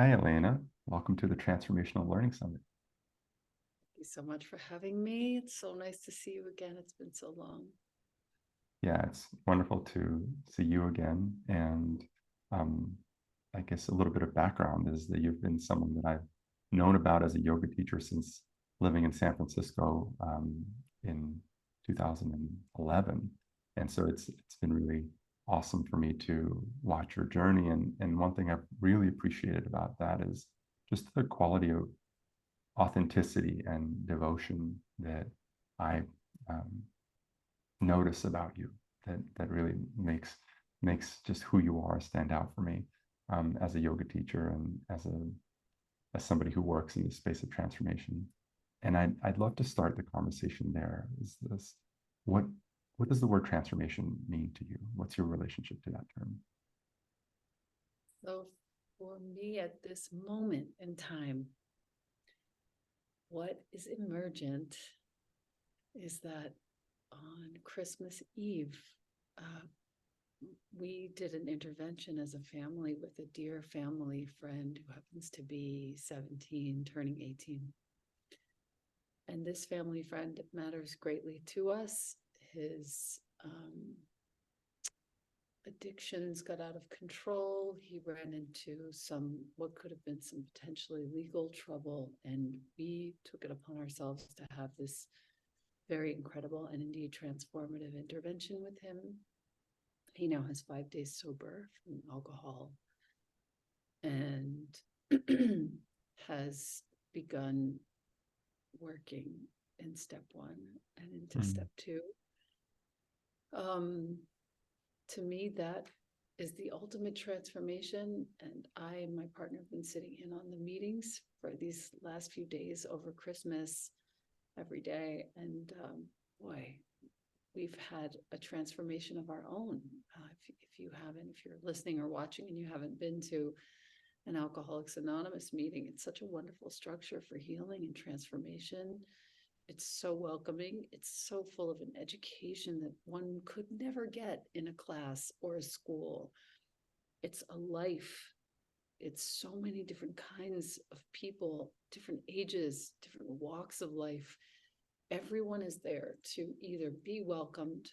Hi, Elena. Welcome to the Transformational Learning Summit. Thank you so much for having me. It's so nice to see you again. It's been so long. Yeah, it's wonderful to see you again. And um, I guess a little bit of background is that you've been someone that I've known about as a yoga teacher since living in San Francisco in 2011. And so it's been really awesome for me to watch your journey. And one thing I've really appreciated about that is just the quality of authenticity and devotion that I um, notice about you that really makes just who you are stand out for me as a yoga teacher and as somebody who works in the space of transformation. And I'd love to start the conversation there. Is this what what does the word transformation mean to you? What's your relationship to that term? So, for me at this moment in time, what is emergent is that on Christmas Eve, uh, we did an intervention as a family with a dear family friend who happens to be 17, turning 18. And this family friend matters greatly to us. His addictions got out of control. He ran into what could have been some potentially legal trouble. And we took it upon ourselves to have this very incredible and indeed transformative intervention with him. He now has 5 days sober from alcohol and has begun working in step one and into Mm, step two. Um, to me, that is the ultimate transformation. And I and my partner have been sitting in on the meetings for these last few days over Christmas every day. And boy, we've had a transformation of our own. If you're listening or watching and you haven't been to an Alcoholics Anonymous meeting, it's such a wonderful structure for healing and transformation. It's so welcoming. It's so full of an education that one could never get in a class or a school. It's a life. It's so many different kinds of people, different ages, different walks of life. Everyone is there to either be welcomed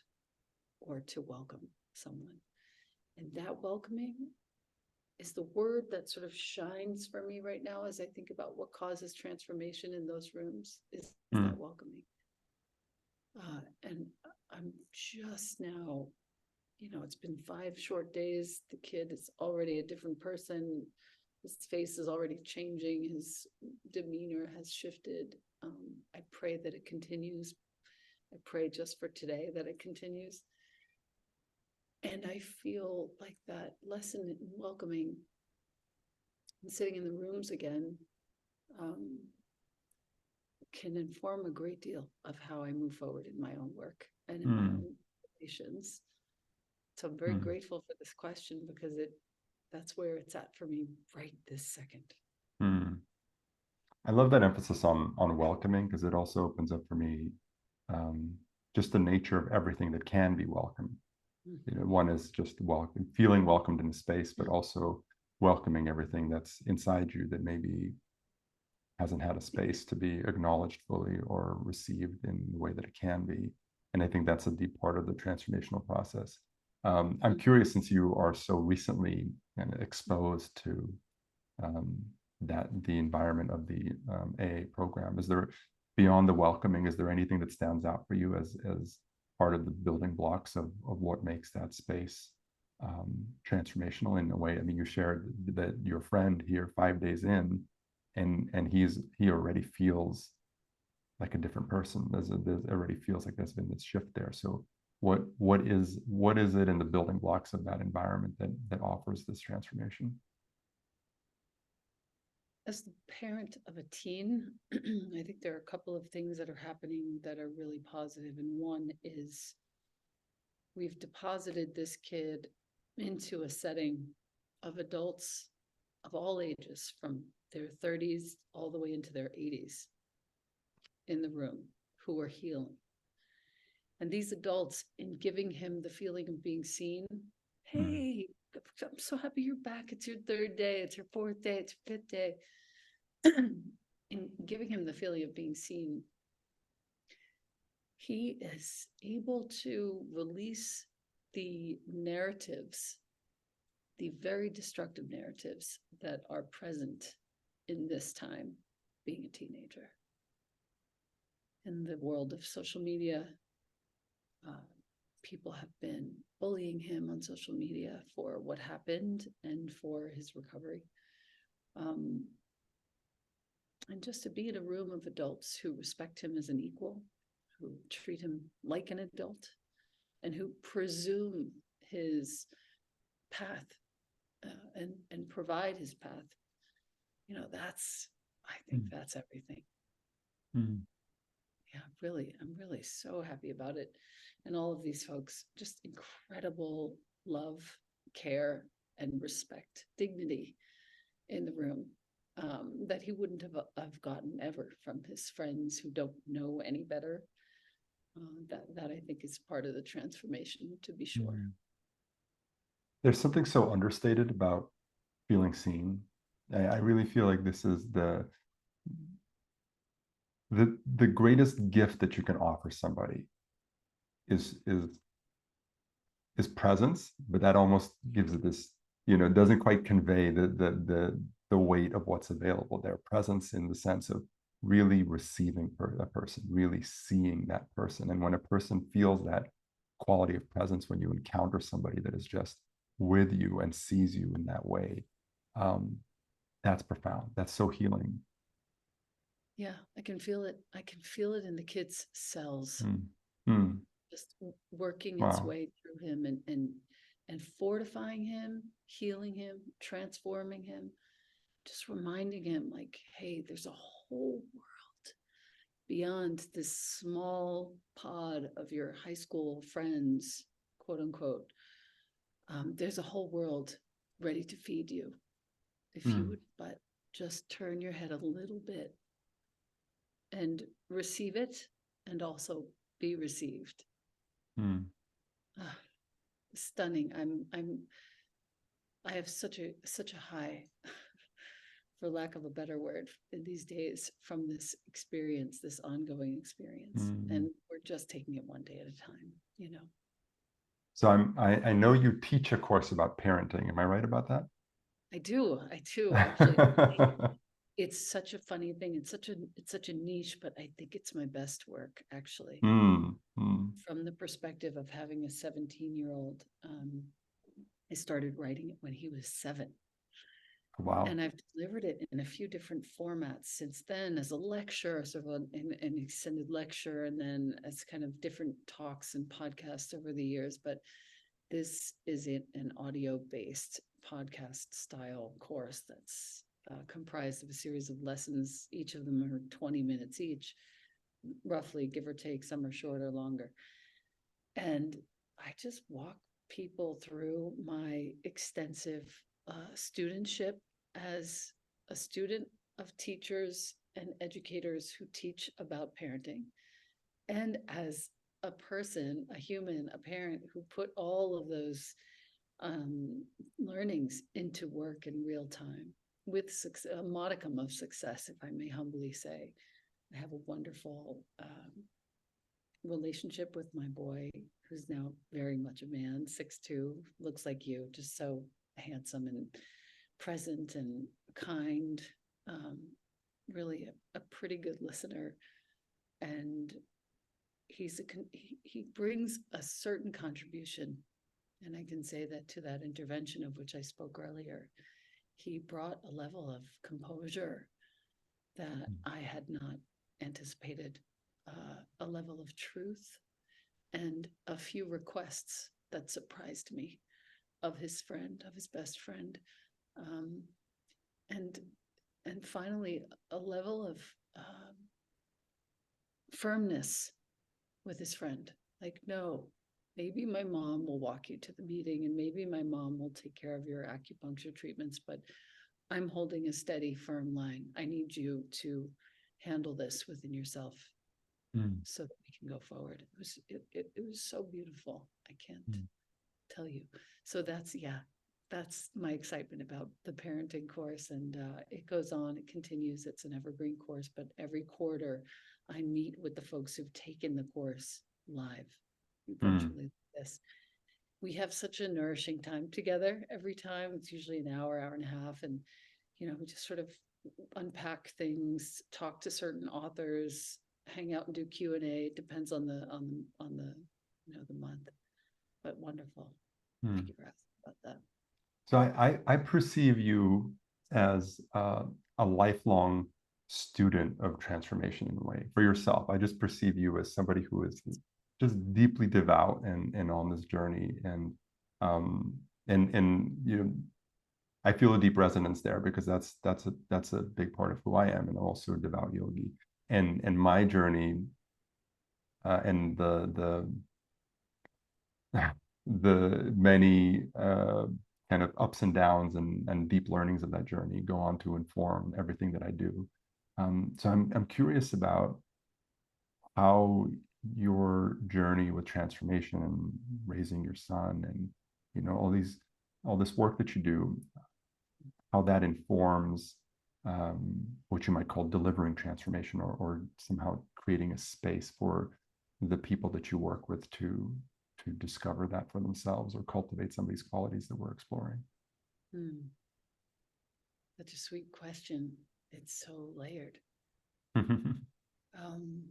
or to welcome someone. And that welcoming is the word that sort of shines for me right now as I think about what causes transformation in those rooms is that mm, welcoming. And I'm just now, it's been 5 short days. The kid is already a different person. His face is already changing. His demeanor has shifted. I pray that it continues. I pray just for today that it continues. And I feel like that lesson in welcoming and sitting in the rooms again um, can inform a great deal of how I move forward in my own work and in my mm, own relations. So I'm very mm. grateful for this question because that's where it's at for me right this second. Mm. I love that emphasis on welcoming because it also opens up for me um, just the nature of everything that can be welcome. One is just feeling welcomed in the space, but also welcoming everything that's inside you that maybe hasn't had a space to be acknowledged fully or received in the way that it can be. And I think that's a deep part of the transformational process. I'm curious, since you are so recently kind of exposed to um, the environment of the AA program, is there, beyond the welcoming, is there anything that stands out for you as part of the building blocks of what makes that space transformational in a way? I mean, you shared that your friend here 5 days in, and he already feels like a different person. There's already feels like there's been this shift there. So what is it in the building blocks of that environment that offers this transformation? As the parent of a teen, I think there are a couple of things that are happening that are really positive. And one is we've deposited this kid into a setting of adults of all ages, from their 30s all the way into their 80s, in the room, who are healing. And these adults, in giving him the feeling of being seen, Mm, hey, I'm so happy you're back. It's your third day. It's your fourth day. It's your fifth day. And giving him the feeling of being seen, he is able to release the narratives, the very destructive narratives that are present in this time, being a teenager. In the world of social media, people have been bullying him on social media for what happened and for his recovery. And just to be in a room of adults who respect him as an equal, who treat him like an adult, and who presume his path and provide his path, I think that's everything. Mm. Yeah, really, I'm really so happy about it. And all of these folks, just incredible love, care, and respect, dignity in the room that he wouldn't have gotten ever from his friends who don't know any better. That I think is part of the transformation, to be sure. Mm. There's something so understated about feeling seen. I really feel like this is the greatest gift that you can offer somebody is presence, but that almost gives it this, it doesn't quite convey the weight of what's available there. Presence in the sense of really receiving a person, really seeing that person. And when a person feels that quality of presence, when you encounter somebody that is just with you and sees you in that way, that's profound. That's so healing. Yeah, I can feel it. I can feel it in the kid's cells, just working its Wow. way through him and fortifying him, healing him, transforming him, just reminding him like, hey, there's a whole world beyond this small pod of your high school friends, quote unquote. There's a whole world ready to feed you if you would but just turn your head a little bit and receive it and also be received. Stunning. I have such a high, for lack of a better word, in these days from this experience, this ongoing experience. And we're just taking it one day at a time. So I know you teach a course about parenting. Am I right about that? I do actually. It's such a funny thing. It's such a niche, but I think it's my best work, actually. From the perspective of having a 17-year-old, I started writing it when he was 7. Wow. And I've delivered it in a few different formats since then, as a lecture, sort of an extended lecture, and then as kind of different talks and podcasts over the years. But this is an audio-based podcast style course that's comprised of a series of lessons. Each of them are 20 minutes each, roughly, give or take. Some are shorter, longer. And I just walk people through my extensive studentship as a student of teachers and educators who teach about parenting, and as a person, a human, a parent who put all of those learnings into work in real time with a modicum of success, if I may humbly say. I have a wonderful relationship with my boy, who's now very much a man, 6'2", looks like you, just so handsome and present and kind, really a pretty good listener. And he brings a certain contribution, and I can say that to that intervention of which I spoke earlier, he brought a level of composure that I had not anticipated, a level of truth, and a few requests that surprised me of his friend, of his best friend, and finally a level of firmness with his friend. Like, no, maybe my mom will walk you to the meeting, and maybe my mom will take care of your acupuncture treatments, but I'm holding a steady, firm line. I need you to handle this within yourself so that we can go forward. It was so beautiful. I can't tell you. So that's, that's my excitement about the parenting course. And it goes on, it continues. It's an evergreen course, but every quarter I meet with the folks who've taken the course live, Mm. virtually. This we have such a nourishing time together every time. It's usually an hour, hour and a half, and we just sort of unpack things, talk to certain authors, hang out and do Q&A. It depends on the the month, but wonderful. Thank Mm. you for asking about that. So I perceive you as a lifelong student of transformation in a way for yourself. I just perceive you as somebody who is just deeply devout and on this journey. Um, and I feel a deep resonance there because that's a big part of who I am, and also a devout yogi. And my journey and the many kind of ups and downs and deep learnings of that journey go on to inform everything that I do. So I'm curious about how your journey with transformation and raising your son and all this work that you do, how that informs what you might call delivering transformation, or somehow creating a space for the people that you work with to discover that for themselves or cultivate some of these qualities that we're exploring. Hmm. Such a sweet question. It's so layered. Um,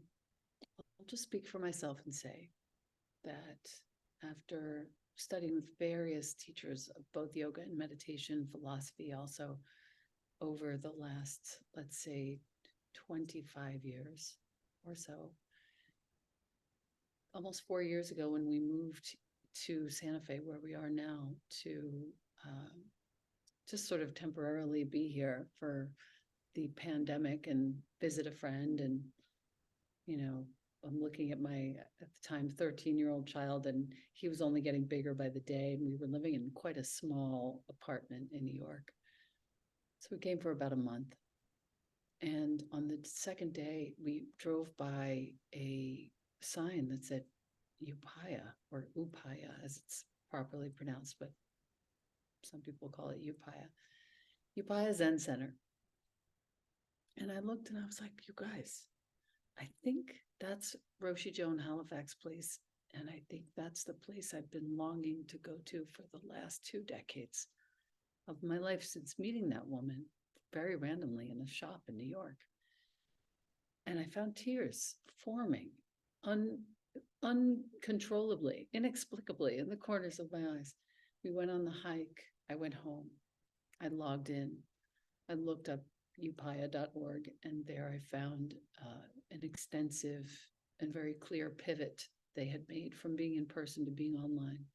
I'll just speak for myself and say that after studying with various teachers of both yoga and meditation, philosophy, also over the last, let's say, 25 years or so, almost 4 years ago when we moved to Santa Fe, where we are now, to uh, just sort of temporarily be here for the pandemic and visit a friend. And, I'm looking at my, at the time, 13-year-old child, and he was only getting bigger by the day. And we were living in quite a small apartment in New York. So we came for about a month. And on the second day, we drove by a sign that said Upaya, or Upaya as it's properly pronounced, but some people call it Upaya. Upaya Zen Center. And I looked and I was like, you guys, I think that's Roshi Joan Halifax place. And I think that's the place I've been longing to go to for the last 2 decades of my life, since meeting that woman very randomly in a shop in New York. And I found tears forming uncontrollably, inexplicably in the corners of my eyes. We went on the hike. I went home. I logged in. I looked up upaya.org, and there I found an extensive and very clear pivot they had made from being in person to being online,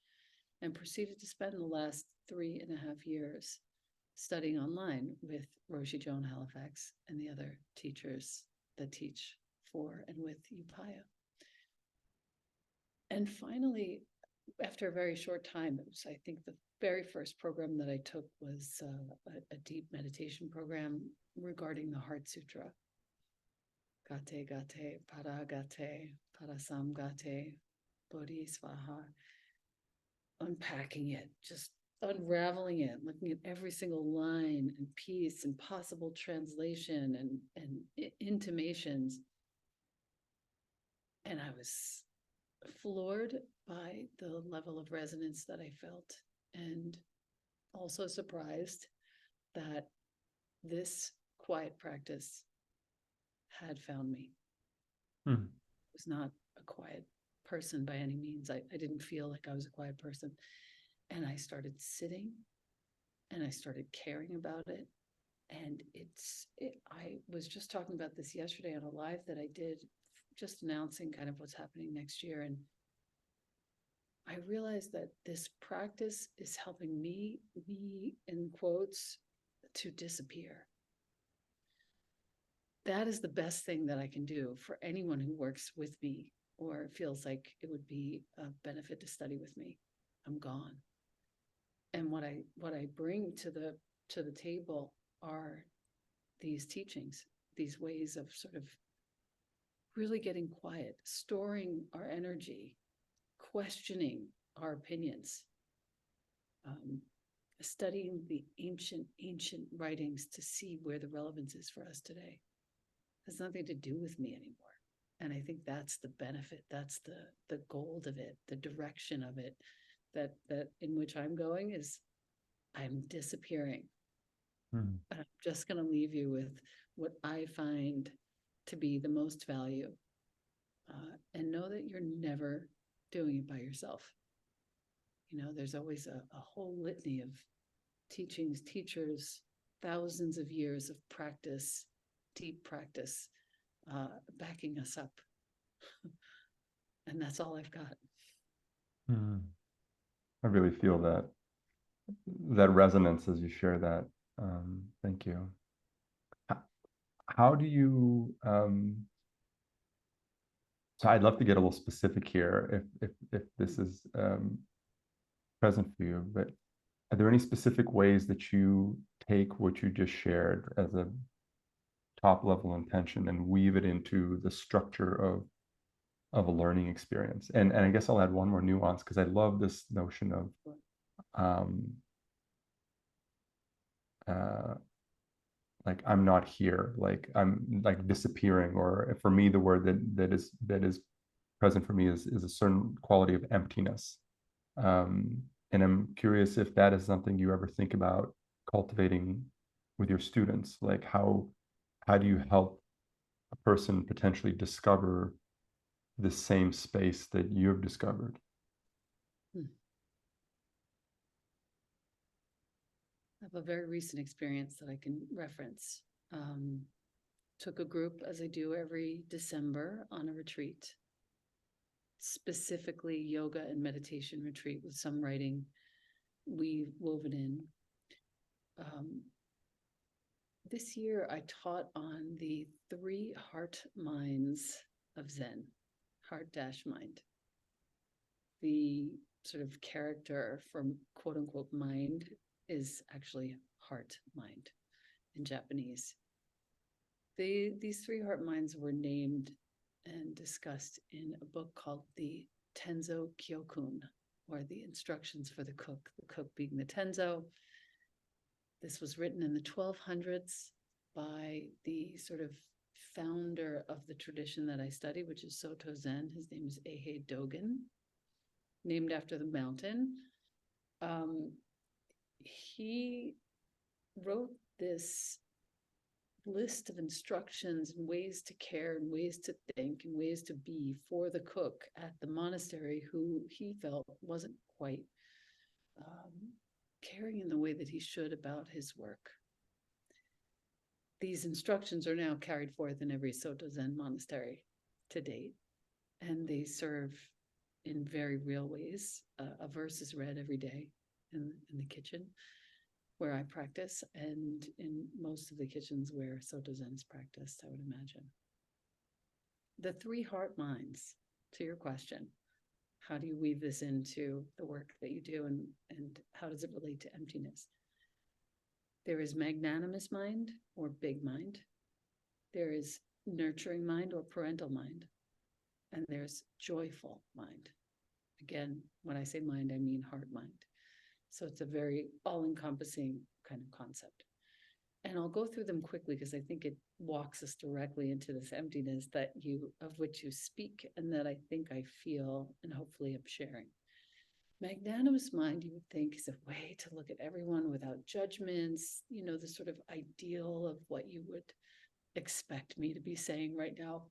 and proceeded to spend the last 3.5 years studying online with Roshi Joan Halifax and the other teachers that teach for and with Upaya. And finally, after a very short time, it was, I think, the very first program that I took was a deep meditation program regarding the Heart Sutra. Gate, gate, para gate, parasam gate, bodhisvaha. Unpacking it, just unraveling it, looking at every single line and piece and possible translation and intimations. And I was floored by the level of resonance that I felt, and also surprised that this quiet practice had found me. Hmm. I was not a quiet person by any means. I didn't feel like I was a quiet person. And I started sitting and I started caring about it. And I was just talking about this yesterday on a live that I did, just announcing kind of what's happening next year. And I realized that this practice is helping me in quotes, to disappear. That is the best thing that I can do for anyone who works with me or feels like it would be a benefit to study with me. I'm gone. And what I bring to the table are these teachings, these ways of sort of really getting quiet, storing our energy, questioning our opinions, studying the ancient writings to see where the relevance is for us today. It has nothing to do with me anymore. And I think that's the benefit, that's the gold of it, the direction of it, that in which I'm going is I'm disappearing. Hmm. I'm just going to leave you with what I find to be the most value. And know that you're never doing it by yourself. There's always a whole litany of teachings, teachers, thousands of years of practice, deep practice, backing us up. And that's all I've got. Hmm. I really feel that resonance as you share that. Thank you. How do you so I'd love to get a little specific here if this is present for you, but are there any specific ways that you take what you just shared as a top level intention and weave it into the structure of a learning experience? And I guess I'll add one more nuance because I love this notion of uh, like I'm not here, like I'm like disappearing, or for me the word that is present for me is a certain quality of emptiness. And I'm curious if that is something you ever think about cultivating with your students. Like how do you help a person potentially discover the same space that you've discovered? I have a very recent experience that I can reference. Took a group, as I do every December, on a retreat, specifically yoga and meditation retreat with some writing we woven in. This year I taught on the 3 heart minds of Zen, heart-mind. The sort of character for quote unquote mind is actually heart mind in Japanese. These 3 heart minds were named and discussed in a book called the Tenzo Kyokun, or the instructions for the cook being the Tenzo. This was written in the 1200s by the sort of founder of the tradition that I study, which is Soto Zen. His name is Eihei Dogen, named after the mountain. He wrote this list of instructions and ways to care and ways to think and ways to be for the cook at the monastery who he felt wasn't quite caring in the way that he should about his work. These instructions are now carried forth in every Soto Zen monastery to date, and they serve in very real ways. A verse is read every day in the kitchen where I practice, and in most of the kitchens where Soto Zen is practiced, I would imagine. The 3 heart minds, to your question, how do you weave this into the work that you do, and how does it relate to emptiness? There is magnanimous mind or big mind. There is nurturing mind or parental mind. And there's joyful mind. Again, when I say mind, I mean heart mind. So it's a very all-encompassing kind of concept. And I'll go through them quickly because I think it walks us directly into this emptiness of which you speak, and that I think I feel and hopefully am sharing. Magnanimous mind, you would think, is a way to look at everyone without judgments, the sort of ideal of what you would expect me to be saying right now.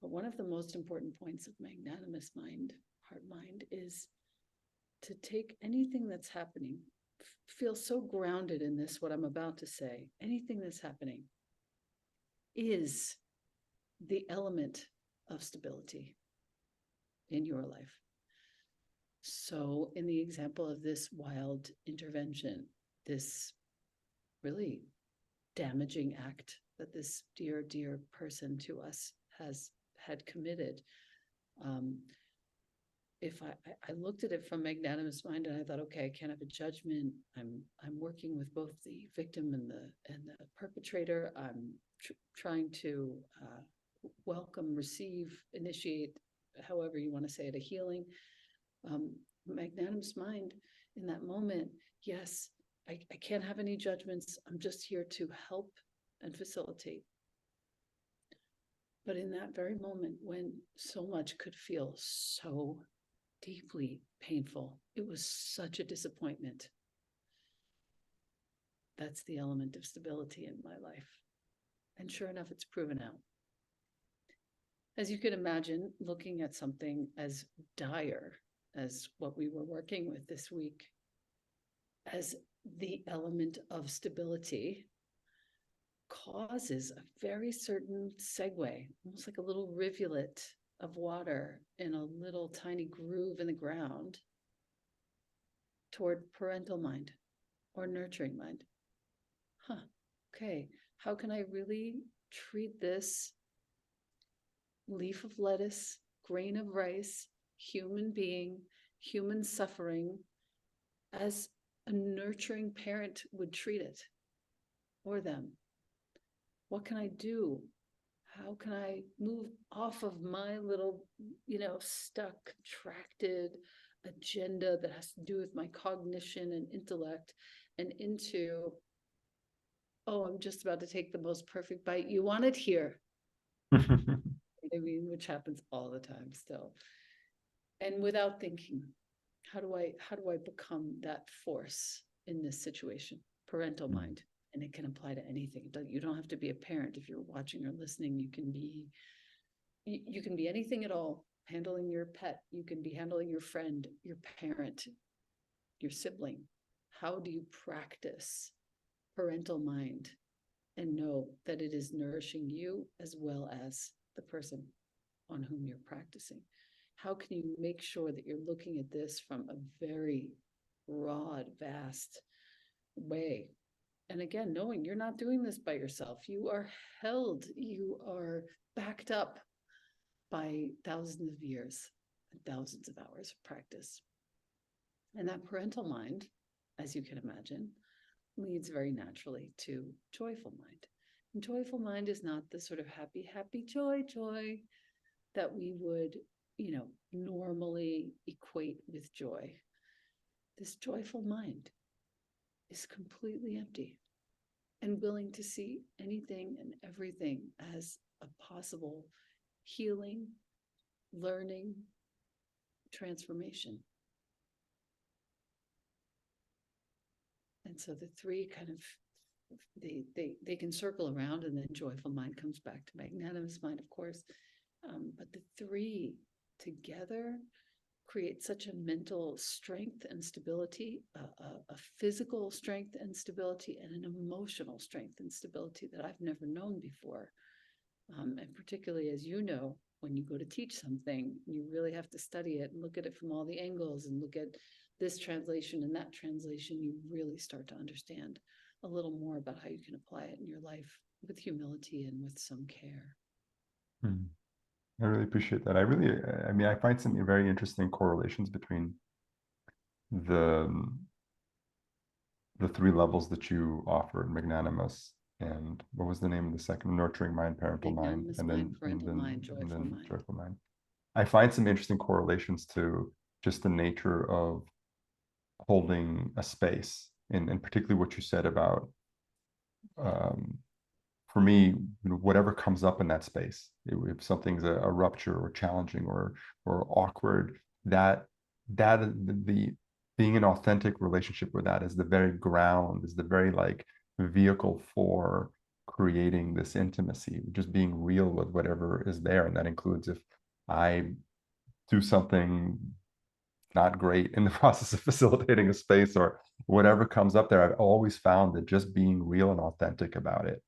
But one of the most important points of magnanimous mind, heart mind, is to take anything that's happening, feel so grounded in this, what I'm about to say, anything that's happening is the element of stability in your life. So in the example of this wild intervention, this really damaging act that this dear, dear person to us had committed, if I looked at it from magnanimous mind and I thought, okay, I can't have a judgment. I'm working with both the victim and the perpetrator. I'm trying to welcome, receive, initiate, however you want to say it, a healing. Magnanimous mind in that moment Yes, I can't have any judgments. I'm just here to help and facilitate. But in that very moment, when so much could feel so deeply painful, it was such a disappointment. That's the element of stability in my life. And sure enough, it's proven out. As you can imagine, looking at something as dire as what we were working with this week, as the element of stability, causes a very certain segue, almost like a little rivulet of water in a little tiny groove in the ground toward parental mind or nurturing mind. Okay, how can I really treat this leaf of lettuce, grain of rice, human being, human suffering, as a nurturing parent would treat it or them? What can I do? How can I move off of my little, stuck, contracted agenda that has to do with my cognition and intellect and into, oh, I'm just about to take the most perfect bite. You want it here. I mean, which happens all the time still. And without thinking, how do I become that force in this situation? Parental mind. And it can apply to anything. You don't have to be a parent. If you're watching or listening, you can be anything at all. Handling your pet, you can be handling your friend, your parent, your sibling. How do you practice parental mind and know that it is nourishing you as well as the person on whom you're practicing? How can you make sure that you're looking at this from a very broad, vast way? And again, knowing you're not doing this by yourself. You are held, you are backed up by thousands of years and thousands of hours of practice. And that parental mind, as you can imagine, leads very naturally to joyful mind. And joyful mind is not the sort of happy, happy, joy that we would, normally equate with joy. This joyful mind is completely empty and willing to see anything and everything as a possible healing, learning, transformation. And so the three kind of they can circle around, and then joyful mind comes back to magnanimous mind, of course. But the three together create such a mental strength and stability, a physical strength and stability, and an emotional strength and stability that I've never known before. And particularly, as you know, when you go to teach something, you really have to study it and look at it from all the angles and look at this translation and that translation. You really start to understand a little more about how you can apply it in your life with humility and with some care. I really appreciate that. I find some very interesting correlations between the three levels that you offered: magnanimous, and what was the name of the second? Nurturing mind, parental mind, Magnanimous and mind, then parental mind, joyful mind. joyful mind. I find some interesting correlations to just the nature of holding a space, and particularly what you said about, for me, whatever comes up in that space, if something's a rupture or challenging or awkward, that the being an authentic relationship with that is the very ground, is the very like vehicle for creating this intimacy, just being real with whatever is there. And that includes if I do something not great in the process of facilitating a space or whatever comes up there. I've always found that just being real and authentic about it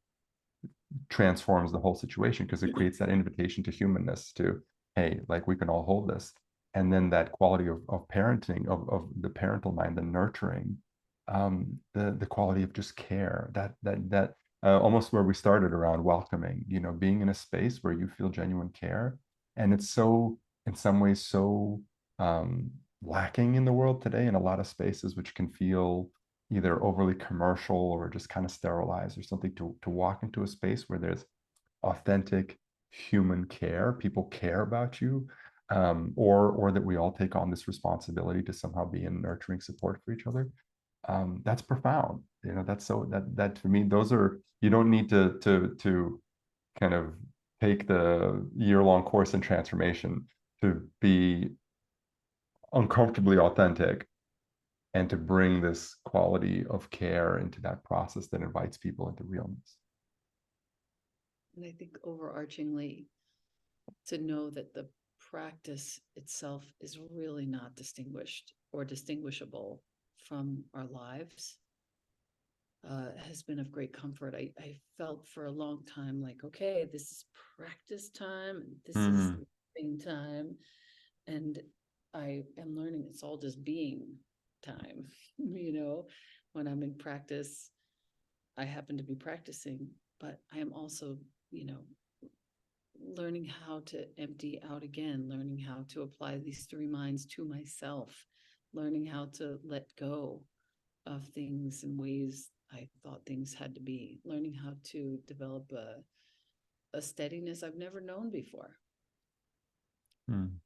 transforms the whole situation, because it creates that invitation to humanness, to, hey, like we can all hold this. And then that quality of parenting, of the parental mind, the nurturing, the quality of just care, that almost where we started around welcoming, being in a space where you feel genuine care. And it's so, in some ways, so lacking in the world today, in a lot of spaces, which can feel either overly commercial or just kind of sterilized, or something, to walk into a space where there's authentic human care, people care about you, or that we all take on this responsibility to somehow be in nurturing support for each other. that's profound. That's so that to me, those are, you don't need to kind of take the year-long course in transformation to be uncomfortably authentic and to bring this quality of care into that process that invites people into realness. And I think overarchingly, to know that the practice itself is really not distinguished or distinguishable from our lives has been of great comfort. I felt for a long time like, okay, this is practice time and this is Mm. living time. And I am learning it's all just being time. When I'm in practice, I happen to be practicing, but I am also, learning how to empty out again, learning how to apply these three minds to myself, learning how to let go of things in ways I thought things had to be, learning how to develop a steadiness I've never known before. Mm.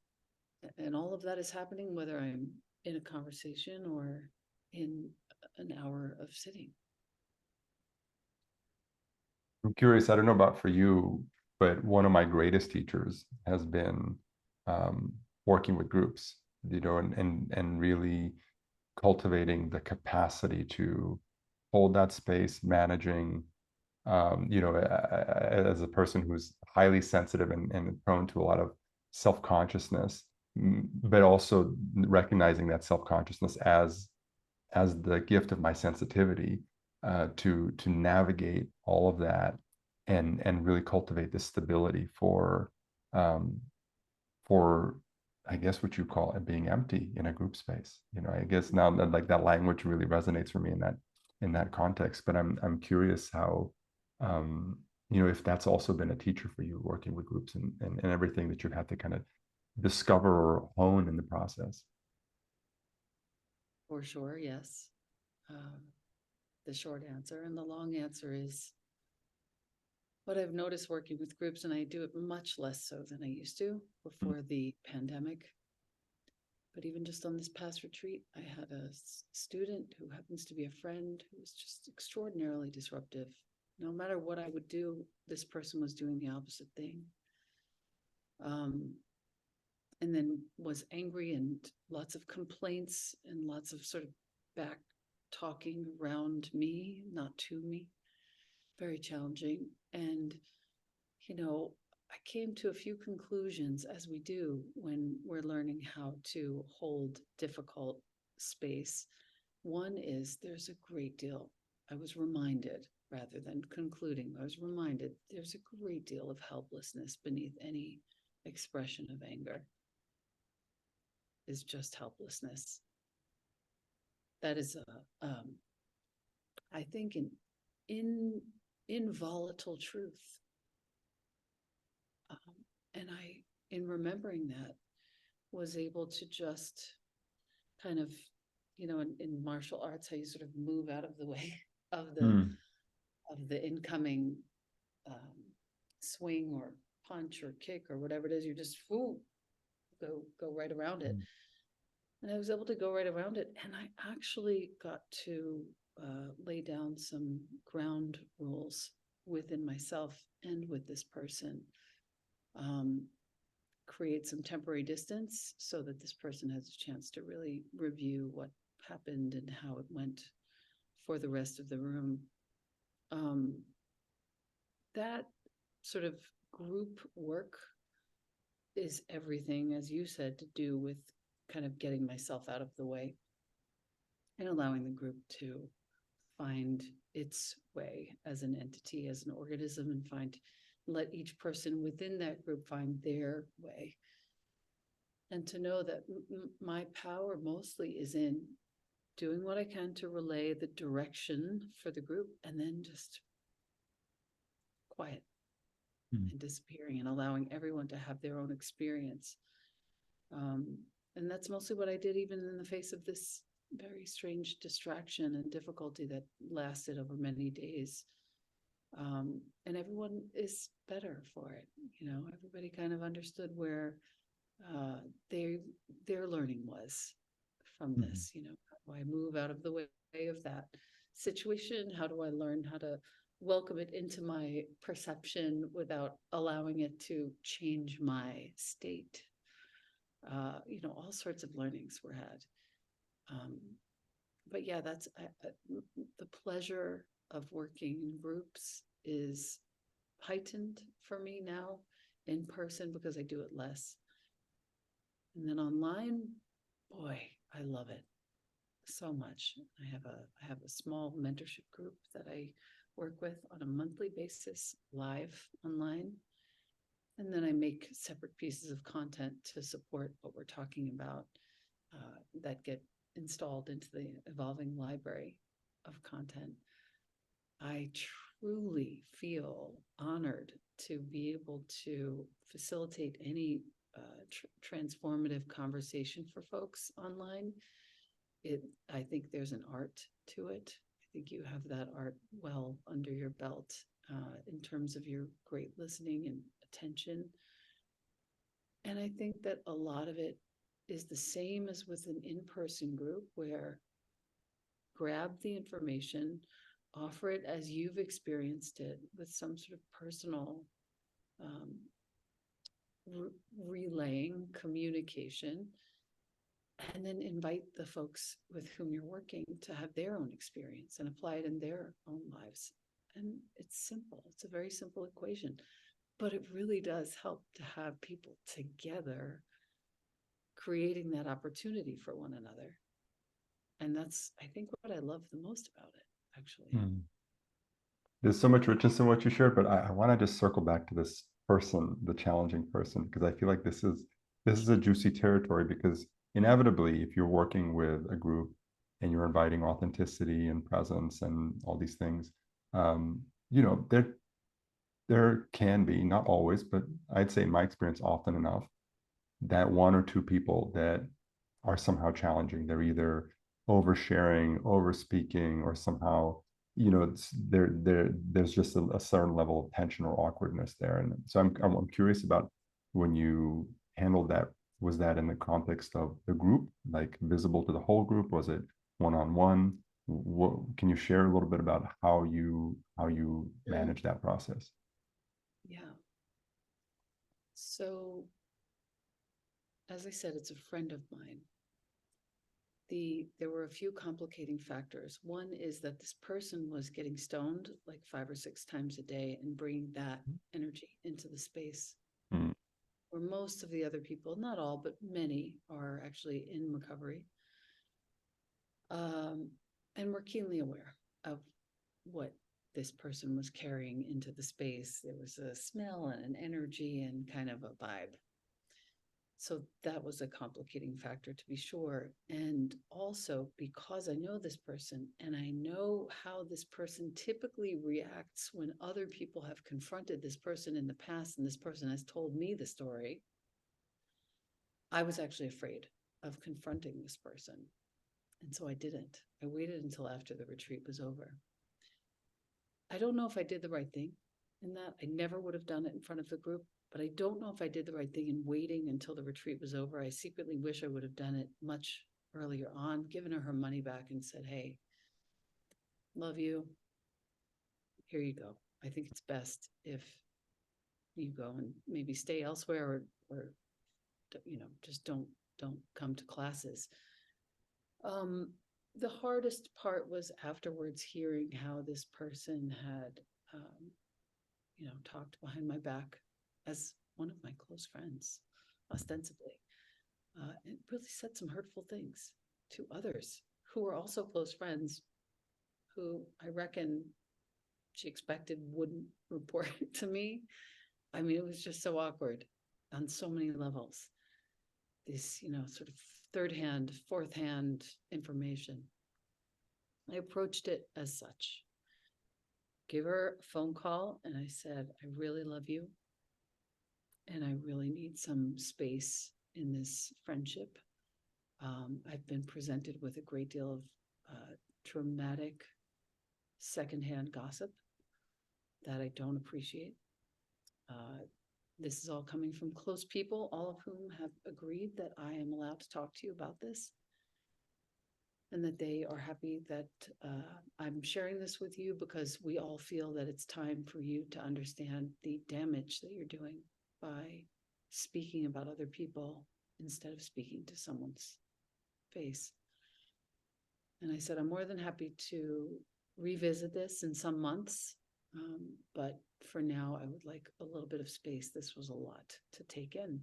And all of that is happening whether I'm in a conversation or in an hour of sitting. I'm curious, I don't know about for you, but one of my greatest teachers has been um, working with groups, and really cultivating the capacity to hold that space, managing, as a person who's highly sensitive and prone to a lot of self-consciousness, but also recognizing that self-consciousness as the gift of my sensitivity, to navigate all of that and really cultivate this stability um, for I guess what you call it being empty in a group space. I guess now that like that language really resonates for me in that context. But I'm curious how, if that's also been a teacher for you working with groups and everything that you've had to kind of discover or hone in the process. For sure, yes. The short answer. And the long answer is what I've noticed working with groups, and I do it much less so than I used to before the pandemic. But even just on this past retreat, I had a student who happens to be a friend who was just extraordinarily disruptive. No matter what I would do, this person was doing the opposite thing. And then was angry and lots of complaints and lots of sort of back talking around me, not to me. Very challenging. And, I came to a few conclusions, as we do when we're learning how to hold difficult space. One is there's a great deal, I was reminded, rather than concluding, I was reminded there's a great deal of helplessness beneath any expression of anger. Is just helplessness. That is I think in volatile truth. And I, in remembering that, was able to just kind of, in martial arts, how you sort of move out of the way of the Mm. of the incoming swing or punch or kick or whatever it is. You just go right around it. Mm. And I was able to go right around it. And I actually got to lay down some ground rules within myself and with this person. Create some temporary distance so that this person has a chance to really review what happened and how it went for the rest of the room. That sort of group work is everything, as you said, to do with kind of getting myself out of the way and allowing the group to find its way as an entity, as an organism, and let each person within that group find their way. And to know that my power mostly is in doing what I can to relay the direction for the group and then just quiet Mm. and disappearing and allowing everyone to have their own experience. And that's mostly what I did, even in the face of this very strange distraction and difficulty that lasted over many days. And everyone is better for it. Everybody kind of understood where their learning was from Mm. this. How do I move out of the way of that situation? How do I learn how to welcome it into my perception without allowing it to change my state? All sorts of learnings were had. But yeah, that's the pleasure of working in groups is heightened for me now in person because I do it less. And then online, boy, I love it so much. I have a small mentorship group that I work with on a monthly basis, live online. And then I make separate pieces of content to support what we're talking about that get installed into the evolving library of content. I truly feel honored to be able to facilitate any transformative conversation for folks online. I think there's an art to it. I think you have that art well under your belt in terms of your great listening and attention. And I think that a lot of it is the same as with an in-person group where grab the information, offer it as you've experienced it with some sort of personal relaying communication, and then invite the folks with whom you're working to have their own experience and apply it in their own lives. And it's simple. It's a very simple equation, but it really does help to have people together creating that opportunity for one another. And that's, I think, what I love the most about it, actually. There's so much richness in what you shared, but I want to just circle back to this person, the challenging person, because I feel like this is a juicy territory, because inevitably, if you're working with a group and you're inviting authenticity and presence and all these things, there can be, not always, but I'd say in my experience, often enough, that one or two people that are somehow challenging. They're either oversharing, overspeaking, or somehow, there's just a certain level of tension or awkwardness there. And so I'm curious about when you handled that. Was that in the context of the group, like visible to the whole group? Was it one-on-one? What can you share a little bit about how you manage that process? Yeah. So, as I said, it's a friend of mine. There were a few complicating factors. One is that this person was getting stoned like 5 or 6 times a day and bringing that energy into the space. Where most of the other people, not all, but many, are actually in recovery. And we're keenly aware of what this person was carrying into the space. There was a smell and an energy and kind of a vibe. So that was a complicating factor, to be sure. And also because I know this person and I know how this person typically reacts when other people have confronted this person in the past and this person has told me the story, I was actually afraid of confronting this person. And so I didn't. I waited until after the retreat was over. I don't know if I did the right thing in that. I never would have done it in front of the group. But I don't know if I did the right thing in waiting until the retreat was over. I secretly wish I would have done it much earlier on, given her money back and said, hey, love you. Here you go. I think it's best if you go and maybe stay elsewhere or just don't come to classes. The hardest part was afterwards hearing how this person had, talked behind my back as one of my close friends, ostensibly. It really said some hurtful things to others who were also close friends, who I reckon she expected wouldn't report it to me. I mean, it was just so awkward on so many levels. This, sort of third hand, fourth hand information. I approached it as such. Gave her a phone call and I said, I really love you. And I really need some space in this friendship. I've been presented with a great deal of traumatic secondhand gossip that I don't appreciate. This is all coming from close people, all of whom have agreed that I am allowed to talk to you about this. and that they are happy that I'm sharing this with you, because we all feel that it's time for you to understand the damage that you're doing by speaking about other people instead of speaking to someone's face. And I said, I'm more than happy to revisit this in some months, but for now, I would like a little bit of space. This was a lot to take in.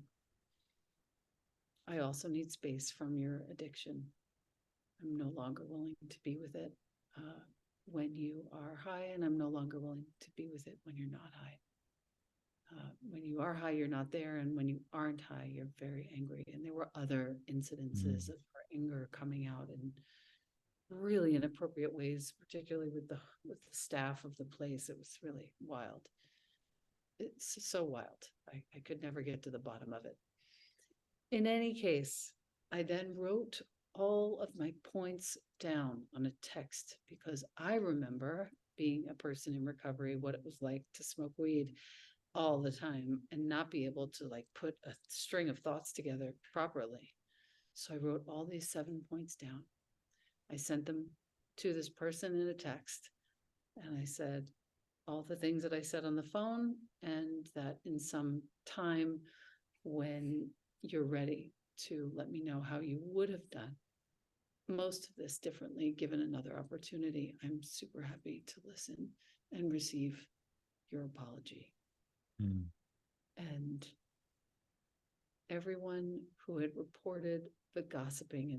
I also need space from your addiction. I'm no longer willing to be with it when you are high, and I'm no longer willing to be with it when you're not high. When you are high, you're not there, and when you aren't high, you're very angry. And there were other incidences of her anger coming out in really inappropriate ways, particularly with the staff of the place. It was really wild. It's so wild. I could never get to the bottom of it. In any case, I then wrote all of my points down on a text, because I remember being a person in recovery, what it was like to smoke weed all the time and not be able to like put a string of thoughts together properly. So I wrote all these 7 points down. I sent them to this person in a text, and I said all the things that I said on the phone, and that in some time when you're ready to let me know how you would have done most of this differently given another opportunity, I'm super happy to listen and receive your apology. And everyone who had reported the gossiping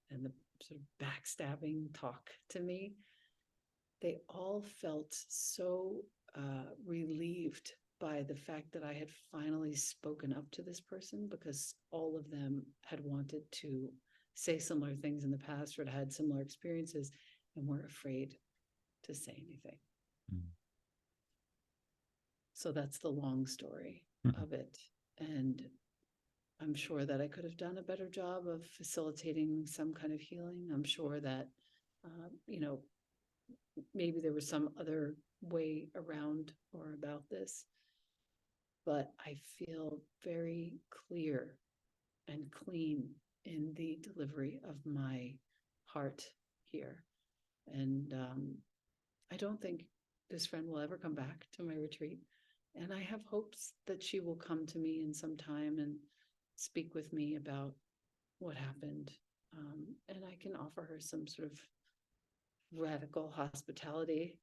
and the sort of backstabbing talk to me, they all felt so relieved by the fact that I had finally spoken up to this person, because all of them had wanted to say similar things in the past or had similar experiences and were afraid to say anything. So that's the long story of it. And I'm sure that I could have done a better job of facilitating some kind of healing. I'm sure that, maybe there was some other way around or about this. But I feel very clear and clean in the delivery of my heart here. And I don't think this friend will ever come back to my retreat. And I have hopes that she will come to me in some time and speak with me about what happened. And I can offer her some sort of radical hospitality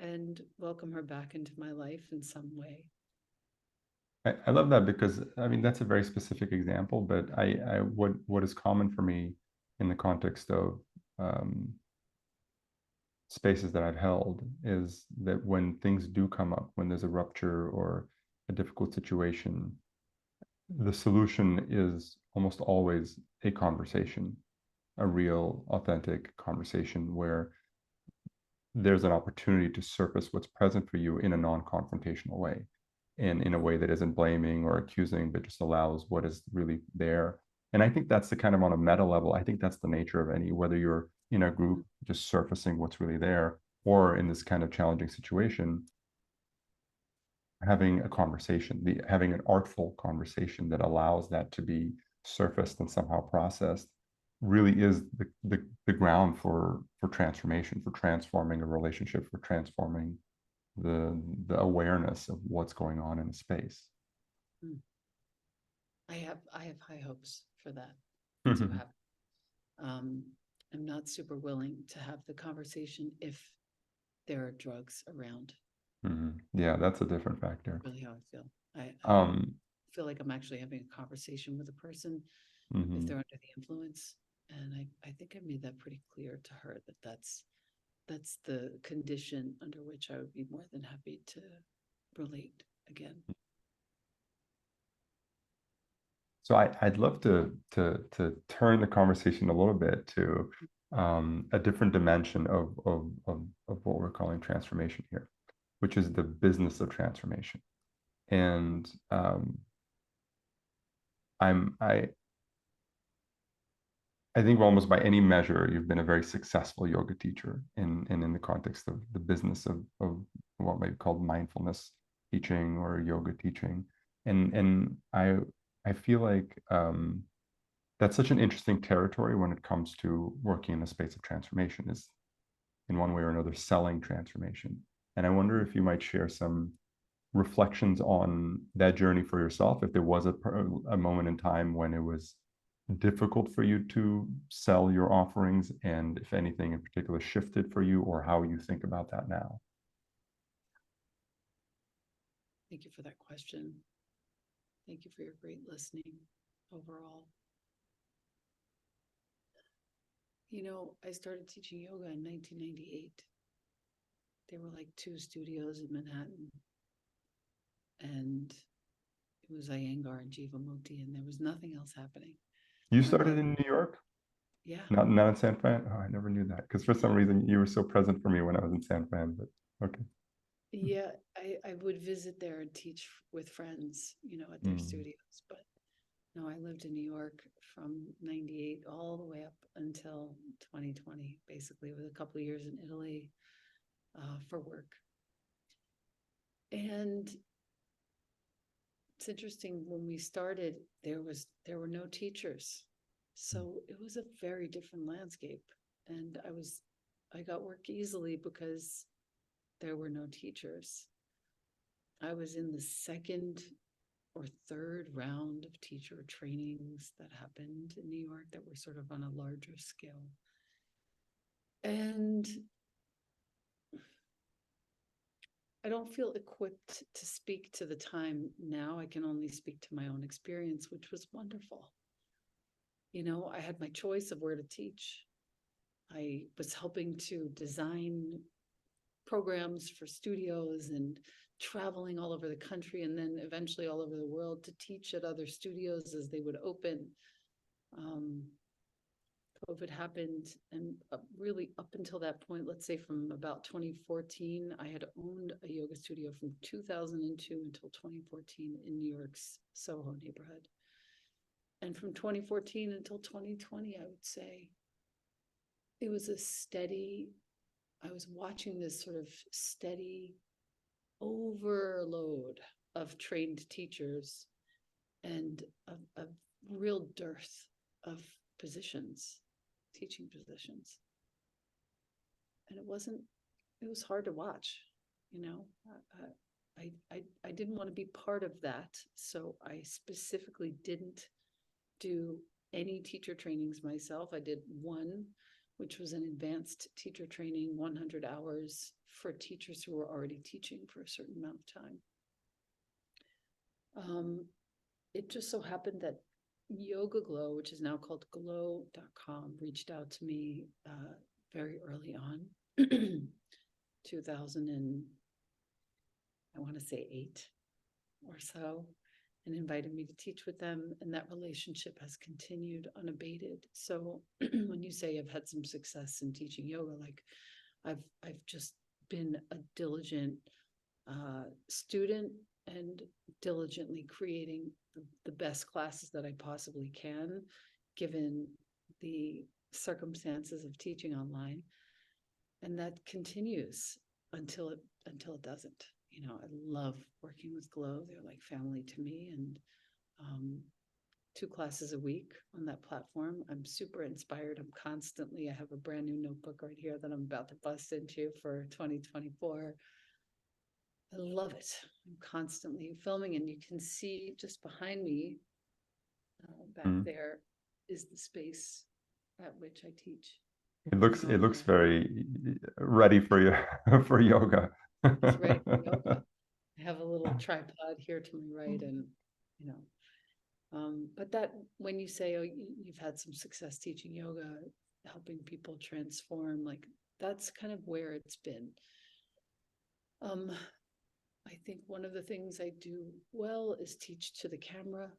and welcome her back into my life in some way. I love that, because I mean that's a very specific example, but what is common for me in the context of spaces that I've held is that when things do come up, when there's a rupture or a difficult situation, the solution is almost always a conversation, a real, authentic conversation where there's an opportunity to surface what's present for you in a non-confrontational way, and in a way that isn't blaming or accusing, but just allows what is really there. And I think that's the kind of, on a meta level, I think that's the nature of any, whether you're in a group just surfacing what's really there, or in this kind of challenging situation, having a conversation, having an artful conversation that allows that to be surfaced and somehow processed, really is the ground for transformation, for transforming a relationship, for transforming the awareness of what's going on in a space. I have high hopes for that to happen. I'm not super willing to have the conversation if there are drugs around. Yeah, that's a different factor. Really how I feel. I feel like I'm actually having a conversation with a person if they're under the influence. And I think I made that pretty clear to her, that that's the condition under which I would be more than happy to relate again. So I'd love to turn the conversation a little bit to a different dimension of what we're calling transformation here, which is the business of transformation. And I think almost by any measure, you've been a very successful yoga teacher in the context of the business of what might be called mindfulness teaching or yoga teaching. And I feel like that's such an interesting territory when it comes to working in a space of transformation, is in one way or another selling transformation. And I wonder if you might share some reflections on that journey for yourself, if there was a moment in time when it was difficult for you to sell your offerings, and if anything in particular shifted for you, or how you think about that now. Thank you for that question. Thank you for your great listening overall. I started teaching yoga in 1998. There were like 2 studios in Manhattan, and it was Iyengar and Jivamukti, and there was nothing else happening. You My started partner, in New York, yeah, not in San Fran? Oh, I never knew that, because for some reason you were so present for me when I was in San Fran, but okay. yeah, I would visit there and teach with friends, at their Mm. studios. But no, I lived in New York from 98 all the way up until 2020, basically, with a couple of years in Italy for work. And it's interesting, when we started, there were no teachers. So it was a very different landscape. And I got work easily because there were no teachers. I was in the second or third round of teacher trainings that happened in New York that were sort of on a larger scale. And I don't feel equipped to speak to the time now. I can only speak to my own experience, which was wonderful. I had my choice of where to teach. I was helping to design programs for studios and traveling all over the country, and then eventually all over the world, to teach at other studios as they would open. COVID happened, and really up until that point, let's say from about 2014, I had owned a yoga studio from 2002 until 2014 in New York's Soho neighborhood. And from 2014 until 2020, I would say it was I was watching this sort of steady overload of trained teachers and a real dearth of positions, teaching positions. And it was hard to watch, I didn't want to be part of that. So I specifically didn't do any teacher trainings myself. I did one, which was an advanced teacher training, 100 hours for teachers who were already teaching for a certain amount of time. It just so happened that Yoga Glow, which is now called glow.com, reached out to me very early on, 2000 and I want to say 8 or so, and invited me to teach with them. And that relationship has continued unabated. So when you say I've had some success in teaching yoga, like I've just been a diligent student and diligently creating the best classes that I possibly can, given the circumstances of teaching online. And that continues until it doesn't. I love working with Glow. They're like family to me, and 2 classes a week on that platform. I'm super inspired. I have a brand new notebook right here that I'm about to bust into for 2024. I love it. I'm constantly filming, and you can see just behind me, back there, is the space at which I teach. It looks very ready for you for yoga. It's ready for yoga. I have a little tripod here to my right, and but that, when you say, oh, you've had some success teaching yoga, helping people transform, like that's kind of where it's been. I think one of the things I do well is teach to the camera.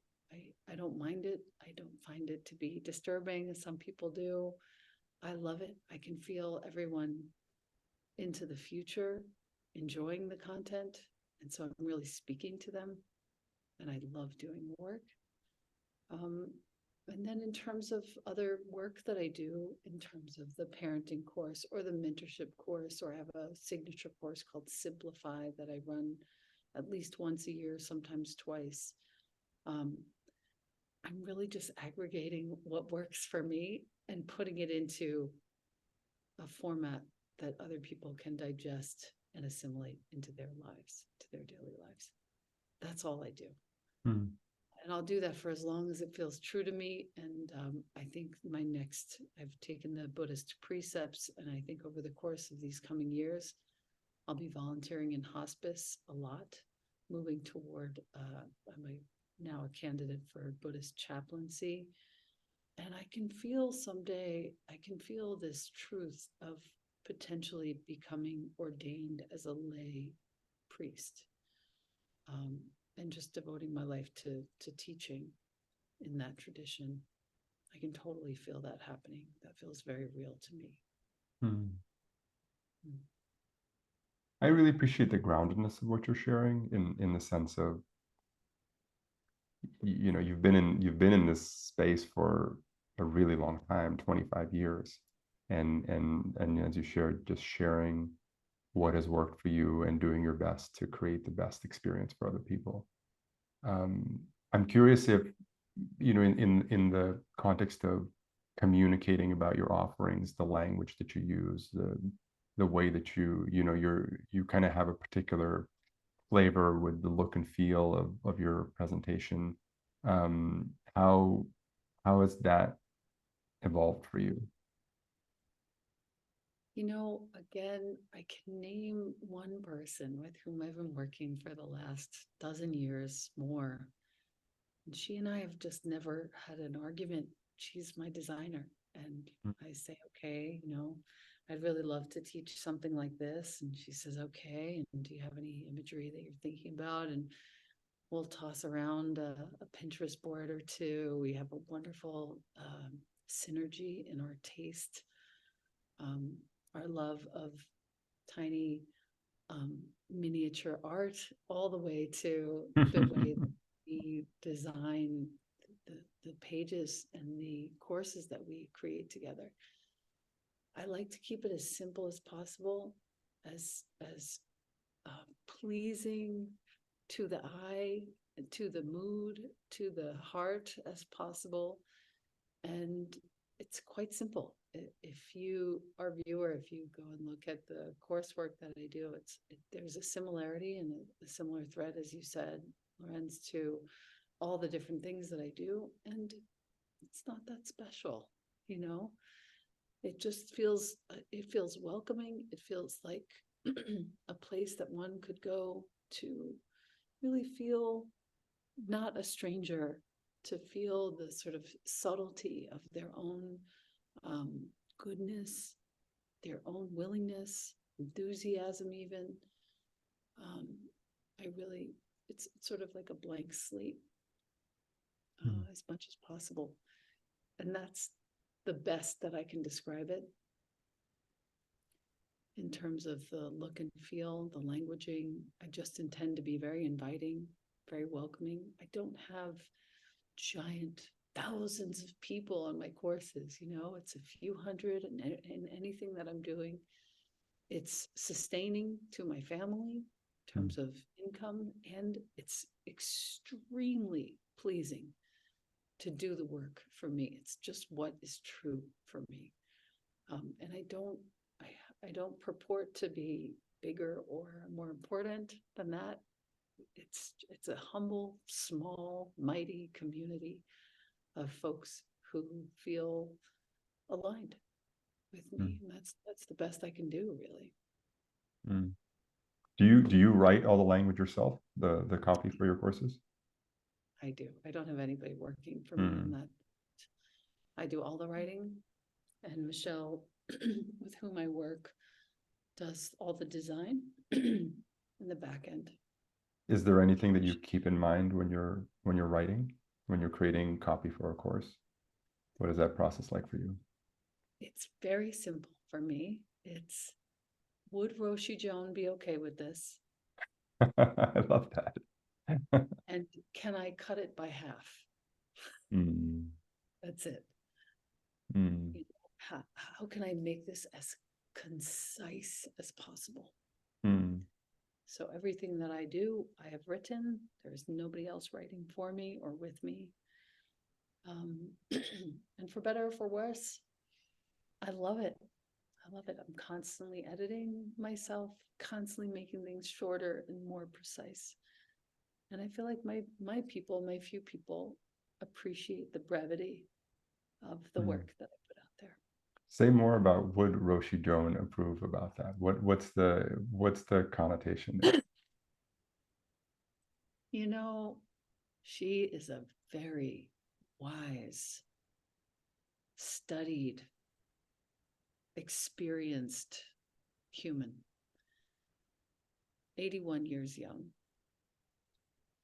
I don't mind it. I don't find it to be disturbing, as some people do. I love it. I can feel everyone into the future enjoying the content. And so I'm really speaking to them, and I love doing work. And then in terms of other work that I do, in terms of the parenting course or the mentorship course, or I have a signature course called Simplify that I run at least once a year, sometimes twice. I'm really just aggregating what works for me and putting it into a format that other people can digest and assimilate into their lives, to their daily lives. That's all I do. Mm. And I'll do that for as long as it feels true to me. And I think I've taken the Buddhist precepts, and I think over the course of these coming years, I'll be volunteering in hospice a lot, moving toward, I'm now a candidate for Buddhist chaplaincy. And I can feel someday, I can feel this truth of potentially becoming ordained as a lay priest, um, and just devoting my life to teaching in that tradition. I can totally feel that happening. That feels very real to me. Mm. Mm. I really appreciate the groundedness of what you're sharing in the sense of, you know, you've been in this space for a really long time, 25 years. And as you shared, just sharing what has worked for you and doing your best to create the best experience for other people. Um, I'm curious if, you know, in the context of communicating about your offerings, the language that you use, the way that you know, you kind of have a particular flavor with the look and feel of your presentation. Um, how has that evolved for you? Again, I can name one person with whom I've been working for the last dozen years more. And she and I have just never had an argument. She's my designer. And I say, okay, I'd really love to teach something like this. And she says, okay. And do you have any imagery that you're thinking about? And we'll toss around a Pinterest board or two. We have a wonderful synergy in our taste, um, our love of tiny miniature art, all the way to the way that we design the pages and the courses that we create together. I like to keep it as simple as possible, as pleasing to the eye, to the mood, to the heart as possible. And it's quite simple. If you, our viewer, if you go and look at the coursework that I do, there's a similarity and a similar thread, as you said, Lorenz, to all the different things that I do. And it's not that special, you know. It feels welcoming. It feels like a place that one could go to really feel not a stranger, to feel the sort of subtlety of their own goodness, their own willingness, enthusiasm, even. Um, it's sort of like a blank slate, as much as possible. And that's the best that I can describe it in terms of the look and feel, the languaging. I just intend to be very inviting, very welcoming. I don't have giant thousands of people on my courses, it's a few hundred in anything that I'm doing. It's sustaining to my family in terms of income, and it's extremely pleasing to do the work for me. It's just what is true for me. And I don't purport to be bigger or more important than that. It's a humble, small, mighty community of folks who feel aligned with me, and that's the best I can do, really. Mm. Do you write all the language yourself, the copy for your courses? I do. I don't have anybody working for me on Mm. that. I do all the writing, and Michelle, with whom I work, does all the design in the back end. Is there anything that you keep in mind when you're writing, when you're creating copy for a course? What is that process like for you? It's very simple for me. It's, would Roshi Joan be okay with this? I love that. And can I cut it by half? Mm. That's it. Mm. How can I make this as concise as possible? Mm. So everything that I do, I have written. There's nobody else writing for me or with me. And for better or for worse, I love it. I love it. I'm constantly editing myself, constantly making things shorter and more precise. And I feel like my people, my few people appreciate the brevity of the Hmm. work that I put out there. Say more about would Roshi Joan approve about that? What's the connotation there? You know, she is a very wise, studied, experienced human, 81 years young.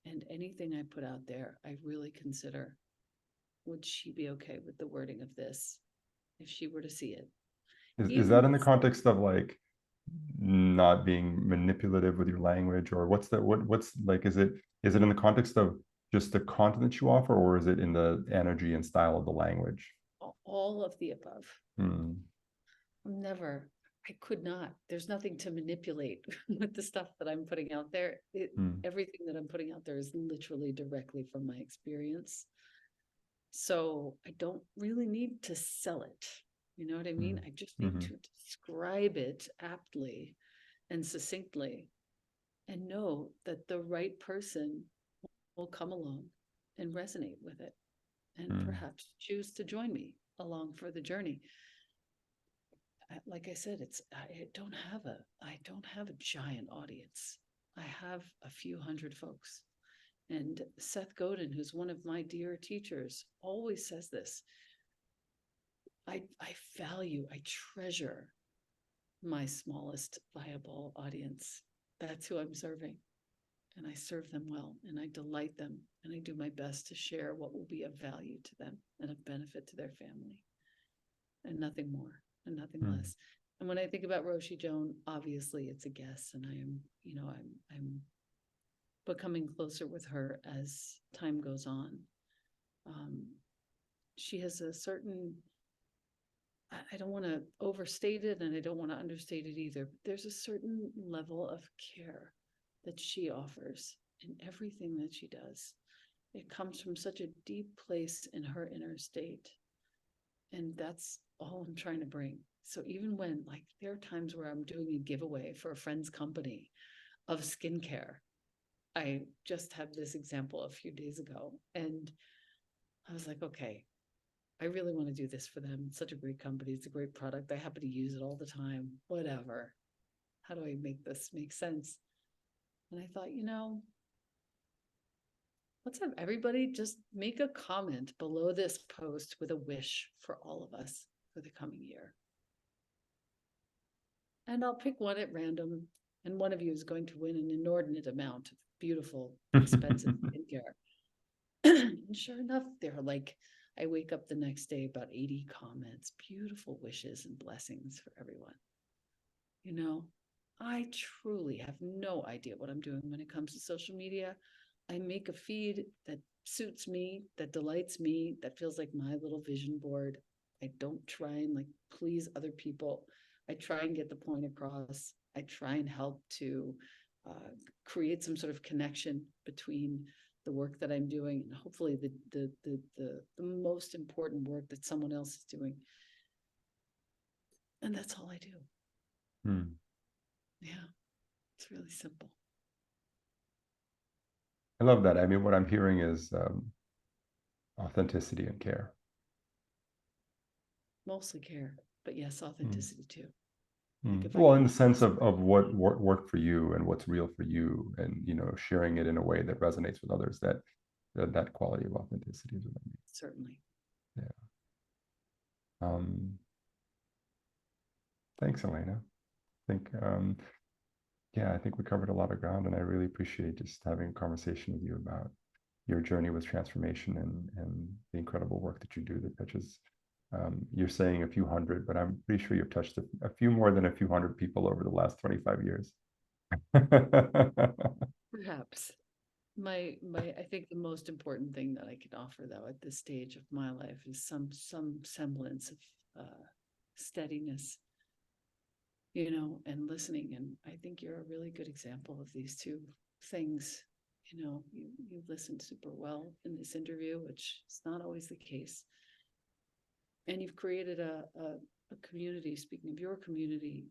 And anything I put out there, I really consider, would she be okay with the wording of this if she were to see it? Is Even that if in the it's context of like not being manipulative with your language, or what's like, is it in the context of just the content that you offer, or is it in the energy and style of the language? all of the above. Hmm. I'm never, I could not. There's nothing to manipulate with the stuff that I'm putting out there. Hmm. Everything that I'm putting out there is literally directly from my experience. So I don't really need to sell it. You know what I mean? Hmm. I just need Hmm. to describe it aptly and succinctly and know that the right person will come along and resonate with it and Hmm. perhaps choose to join me along for the journey. Like I said, I don't have a giant audience. I have a few hundred folks. And Seth Godin, who's one of my dear teachers, always says this. I value, I treasure my smallest viable audience. That's who I'm serving. And I serve them well and I delight them and I do my best to share what will be of value to them and of benefit to their family and nothing more and nothing Hmm. less. And when I think about Roshi Joan, obviously it's a guess, and I am, I'm becoming closer with her as time goes on. Um, she has a certain, I don't want to overstate it and I don't want to understate it either. But there's a certain level of care that she offers in everything that she does. It comes from such a deep place in her inner state. And that's all I'm trying to bring. So even when, like, there are times where I'm doing a giveaway for a friend's company of skincare. I just had this example a few days ago, and I was like, okay, I really want to do this for them. It's such a great company. It's a great product. I happen to use it all the time. Whatever. How do I make this make sense? And I thought, let's have everybody just make a comment below this post with a wish for all of us for the coming year. And I'll pick one at random, and one of you is going to win an inordinate amount of beautiful, expensive skincare. And sure enough, they're like, I wake up the next day, about 80 comments, beautiful wishes and blessings for everyone. You know, I truly have no idea what I'm doing when it comes to social media. I make a feed that suits me, that delights me, that feels like my little vision board. I don't try and like please other people. I try and get the point across. I try and help to create some sort of connection between the work that I'm doing and hopefully the most important work that someone else is doing. And that's all I do. Hmm. Yeah, it's really simple. I love that. I mean, what I'm hearing is authenticity and care. Mostly care, but yes, Hmm. authenticity too. Hmm. Like if I Well, in can the sense just of what worked for you and what's real for you, and sharing it in a way that resonates with others, that quality of authenticity is what I mean. certainly. Yeah. Thanks, Elena. I think yeah, I think we covered a lot of ground, and I really appreciate just having a conversation with you about your journey with transformation and the incredible work that you do that touches. You're saying a few hundred, but I'm pretty sure you've touched a few more than a few hundred people over the last 25 years. Perhaps. My I think the most important thing that I can offer though at this stage of my life is some semblance of steadiness, and listening. And I think you're a really good example of these two things you listened super well in this interview, which is not always the case. And you've created a community, speaking of your community,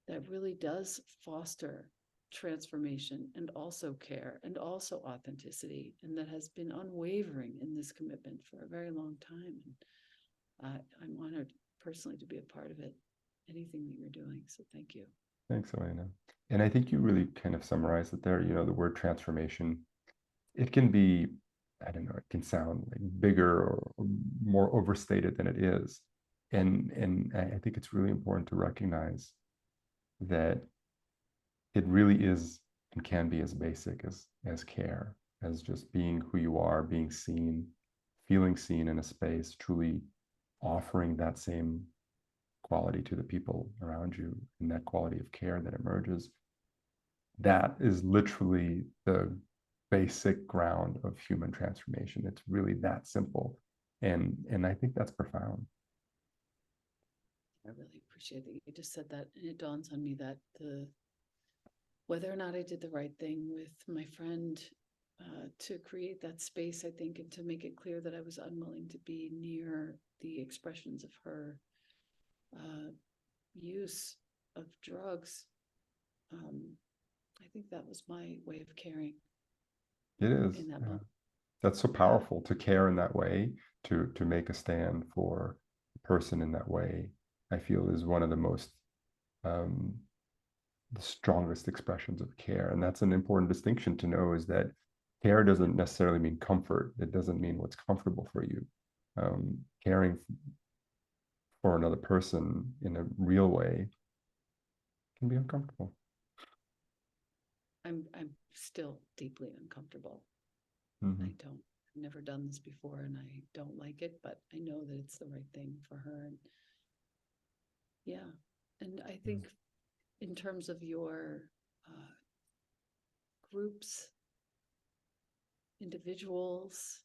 that really does foster transformation and also care and also authenticity, and that has been unwavering in this commitment for a very long time. And I'm honored personally to be a part of it, anything that you're doing. So thank you. Thanks, Elena. And I think you really kind of summarized it there. The word transformation, it can be, I don't know, it can sound like bigger or more overstated than it is. And I think it's really important to recognize that it really is and can be as basic as care, as just being who you are, being seen, feeling seen in a space, truly offering that same quality to the people around you, and that quality of care that emerges. That is literally the basic ground of human transformation. It's really that simple. And I think that's profound. I really appreciate that you just said that. And it dawns on me that whether or not I did the right thing with my friend to create that space, I think, and to make it clear that I was unwilling to be near the expressions of her use of drugs. I think that was my way of caring. It is. In that Yeah. moment. That's so powerful to care in that way, to make a stand for a person in that way. I feel is one of the most the strongest expressions of care. And that's an important distinction to know, is that care doesn't necessarily mean comfort. It doesn't mean what's comfortable for you. Caring for another person in a real way can be uncomfortable. I'm still deeply uncomfortable. Mm-hmm. I've never done this before, and I don't like it, but I know that it's the right thing for her. And yeah, and I think in terms of your groups, individuals,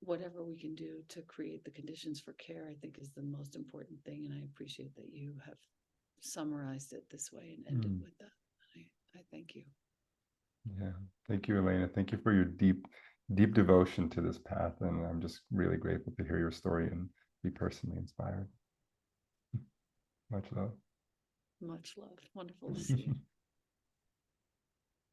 whatever we can do to create the conditions for care, I think is the most important thing. And I appreciate that you have summarized it this way and ended with that. I thank you. Yeah, thank you, Elena. Thank you for your deep devotion to this path. And I'm just really grateful to hear your story and be personally inspired. Much love. Much love. Wonderful to see you.